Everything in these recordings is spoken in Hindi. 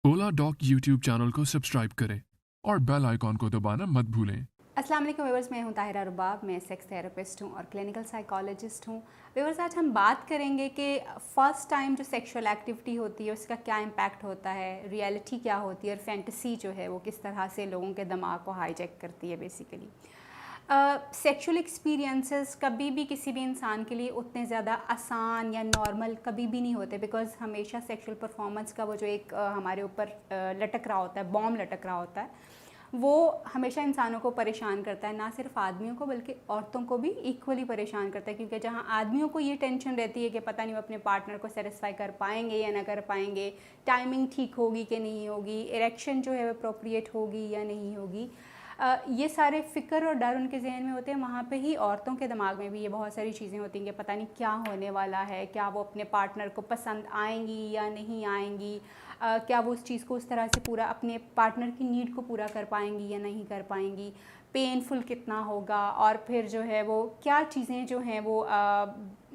ओला डॉक यूट्यूब चैनल को सब्सक्राइब करें और बेल आइकॉन को दबाना मत भूलें। अस्सलाम वालेकुम व्यूअर्स, मैं हूं ताहिरा रुबाब। मैं सेक्स थेरेपिस्ट हूं और क्लिनिकल साइकोलॉजिस्ट हूं। व्यूअर्स, आज हम बात करेंगे कि फ़र्स्ट टाइम जो सेक्सुअल एक्टिविटी होती है उसका क्या इम्पैक्ट होता है, रियलिटी क्या होती है और फैंटेसी जो है वो किस तरह से लोगों के दिमाग को हाईजैक करती है। बेसिकली सेक्सुअल एक्सपीरियंसेस कभी भी किसी भी इंसान के लिए उतने ज़्यादा आसान या नॉर्मल कभी भी नहीं होते, बिकॉज़ हमेशा सेक्सुअल परफॉर्मेंस का वो जो एक हमारे ऊपर लटक रहा होता है, बॉम्ब लटक रहा होता है, वो हमेशा इंसानों को परेशान करता है। ना सिर्फ आदमियों को बल्कि औरतों को भी इक्वली परेशान करता है, क्योंकि जहाँ आदमियों को ये टेंशन रहती है कि पता नहीं वो अपने पार्टनर को सेटिस्फाई कर पाएंगे या ना कर पाएंगे, टाइमिंग ठीक होगी कि नहीं होगी, इरेक्शन जो है वो अप्रोप्रिएट होगी या नहीं होगी, ये सारे फ़िक्र और डर उनके जहन में होते हैं। वहाँ पे ही औरतों के दिमाग में भी ये बहुत सारी चीज़ें होती हैं कि पता नहीं क्या होने वाला है, क्या वो अपने पार्टनर को पसंद आएंगी या नहीं आएंगी, क्या वो उस चीज़ को उस तरह से पूरा अपने पार्टनर की नीड को पूरा कर पाएंगी या नहीं कर पाएंगी, पेनफुल कितना होगा, और फिर जो है वो क्या चीज़ें जो हैं वो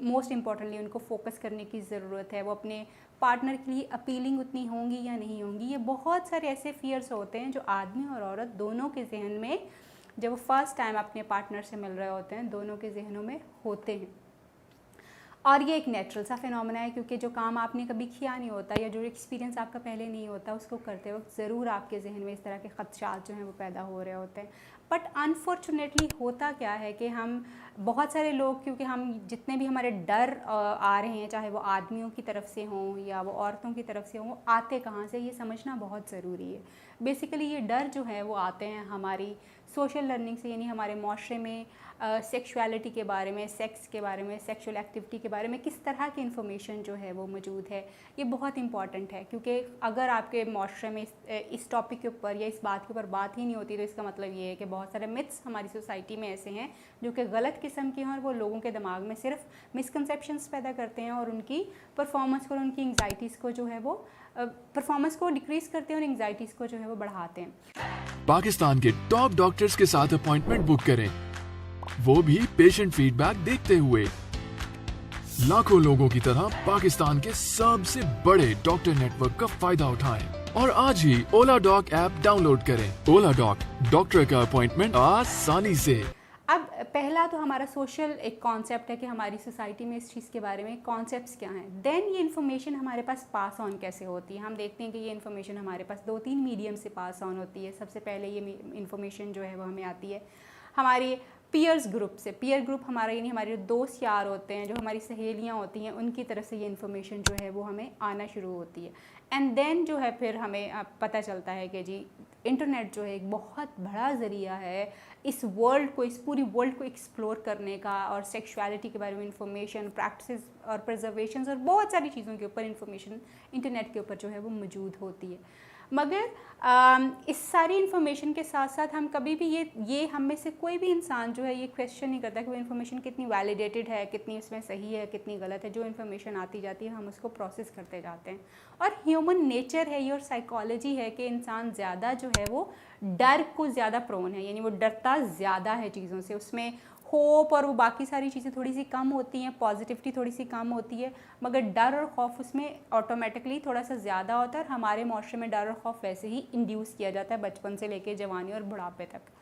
मोस्ट इम्पॉर्टेंटली उनको फोकस करने की ज़रूरत है, वो अपने पार्टनर के लिए अपीलिंग उतनी होंगी या नहीं होंगी। ये बहुत सारे ऐसे फियर्स होते हैं जो आदमी और औरत दोनों के जहन में, जब वो फर्स्ट टाइम अपने पार्टनर से मिल रहे होते हैं, दोनों के जहनों में होते हैं। और ये एक नेचुरल सा फिनोमेना है, क्योंकि जो काम आपने कभी किया नहीं होता या जो एक्सपीरियंस आपका पहले नहीं होता, उसको करते वक्त ज़रूर आपके जहन में इस तरह के ख़दशात जो हैं वो पैदा हो रहे होते हैं। बट अनफॉर्चुनेटली होता क्या है कि हम बहुत सारे लोग, क्योंकि हम जितने भी हमारे डर आ रहे हैं, चाहे वो आदमियों की तरफ से हों या वो औरतों की तरफ से हों, वो आते कहाँ से ये समझना बहुत ज़रूरी है। बेसिकली ये डर जो है वो आते हैं हमारी सोशल लर्निंग से, यानी हमारे माशरे में सेक्सुअलिटी के बारे में, सेक्स के बारे में, सेक्सुअल एक्टिविटी के बारे में किस तरह की इन्फॉर्मेशन जो है वो मौजूद है। ये बहुत इंपॉर्टेंट है, क्योंकि अगर आपके माशरे में इस टॉपिक के ऊपर या इस बात के ऊपर बात ही नहीं होती, तो इसका मतलब ये है कि बहुत सारे मिथ्स हमारी सोसाइटी में ऐसे हैं जो कि गलत किस्म के हैं, और वो लोगों के दिमाग में सिर्फ मिसकंसेप्शंस पैदा करते हैं और उनकी परफॉर्मेंस को, उनकी एंग्जाइटीज़ को जो है वो परफॉर्मेंस को डिक्रीज़ करते हैं और एंग्जाइटीज़ को जो है वो बढ़ाते हैं। पाकिस्तान के टॉप डॉक्टर्स के साथ अपॉइंटमेंट बुक करें, वो भी पेशेंट फीडबैक देखते हुए। लाखों लोगों की तरह पाकिस्तान के सबसे बड़े डॉक्टर नेटवर्क का फायदा उठाएं और आज ही ओला डॉक ऐप डाउनलोड करें। ओला डॉक, डॉक्टर का अपॉइंटमेंट आसानी से। अब पहला तो हमारा सोशल एक कॉन्सेप्ट है कि हमारी सोसाइटी में इस चीज़ के बारे में कॉन्सेप्ट्स क्या हैं। देन ये इन्फॉर्मेशन हमारे पास पास ऑन कैसे होती है। हम देखते हैं कि ये इन्फॉर्मेशन हमारे पास 2-3 मीडियम से पास ऑन होती है। सबसे पहले ये इन्फॉर्मेशन जो है वो हमें आती है हमारी पीयर्स ग्रुप से। पीयर ग्रुप हमारा यानी हमारे जो दोस्त यार होते हैं, जो हमारी सहेलियाँ होती हैं, उनकी तरफ से ये इन्फॉर्मेशन जो है वो हमें आना शुरू होती है। एंड देन जो है फिर हमें पता चलता है कि जी इंटरनेट जो है एक बहुत बड़ा ज़रिया है इस वर्ल्ड को, इस पूरी वर्ल्ड को एक्सप्लोर करने का, और सेक्सुअलिटी के बारे में इंफॉर्मेशन, प्रैक्टिसेस और प्रिजर्वेशंस और बहुत सारी चीज़ों के ऊपर इंफॉर्मेशन इंटरनेट के ऊपर जो है वो मौजूद होती है। मगर इस सारी इन्फॉर्मेशन के साथ साथ हम कभी भी ये हम में से कोई भी इंसान जो है ये क्वेश्चन नहीं करता कि वो इन्फॉर्मेशन कितनी वैलिडेटेड है, कितनी उसमें सही है, कितनी गलत है। जो इन्फॉर्मेशन आती जाती है हम उसको प्रोसेस करते जाते हैं, और ह्यूमन नेचर है ये और साइकोलॉजी है कि इंसान ज़्यादा जो है वो डर को ज़्यादा प्रोन है, यानी वो डरता ज़्यादा है चीज़ों से। उसमें होप और वो बाकी सारी चीज़ें थोड़ी सी कम होती हैं, पॉजिटिविटी थोड़ी सी कम होती है, मगर डर और खौफ उसमें ऑटोमेटिकली थोड़ा सा ज़्यादा होता है। और हमारे माशरे में डर और खौफ वैसे ही इंड्यूस किया जाता है बचपन से लेके जवानी और बुढ़ापे तक।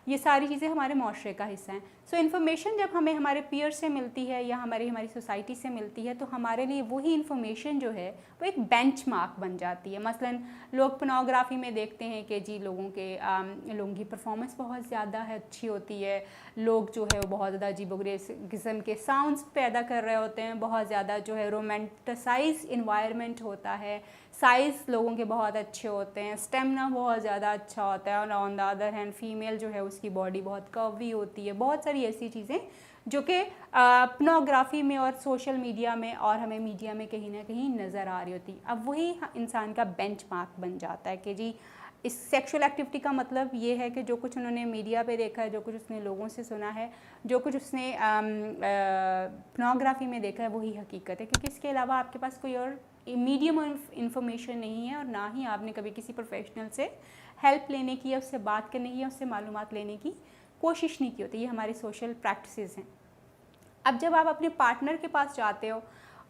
ये सारी चीज़ें हमारे माशरे का हिस्सा हैं। सो इन्फॉर्मेशन जब हमें हमारे पीयर से मिलती है या हमारी सोसाइटी से मिलती है, तो हमारे लिए वही इन्फॉर्मेशन जो है वो एक बेंचमार्क बन जाती है। मसलन लोग पोर्नोग्राफी में देखते हैं कि जी लोगों की परफॉर्मेंस बहुत ज़्यादा है, अच्छी होती है, लोग जो है वो बहुत ज़्यादा अजीबोगरीब किस्म के साउंड्स पैदा कर रहे होते हैं, बहुत ज़्यादा जो है रोमांटिसाइज इन्वायरमेंट होता है, साइज़ लोगों के बहुत अच्छे होते हैं, स्टेमिना बहुत ज़्यादा अच्छा होता है, और on the other hand female जो है उसकी बॉडी बहुत कर्वी होती है। बहुत सारी ऐसी चीज़ें जो कि पोर्नोग्राफी में और सोशल मीडिया में और हमें मीडिया में कहीं ना कहीं नज़र आ रही होती। अब वही इंसान का बेंचमार्क बन जाता है कि जी इस सेक्सुअल एक्टिविटी का मतलब ये है कि जो कुछ उन्होंने मीडिया पे देखा है, जो कुछ उसने लोगों से सुना है, जो कुछ उसने पोर्नोग्राफी में देखा है, वही हकीकत है, क्योंकि इसके अलावा आपके पास कोई और मीडियम ऑफ इंफॉर्मेशन नहीं है, और ना ही आपने कभी किसी प्रोफेशनल से हेल्प लेने की या उससे बात करने की या उससे मालूमात लेने की कोशिश नहीं की होती। ये हमारी सोशल प्रैक्टिसेस हैं। अब जब आप अपने पार्टनर के पास जाते हो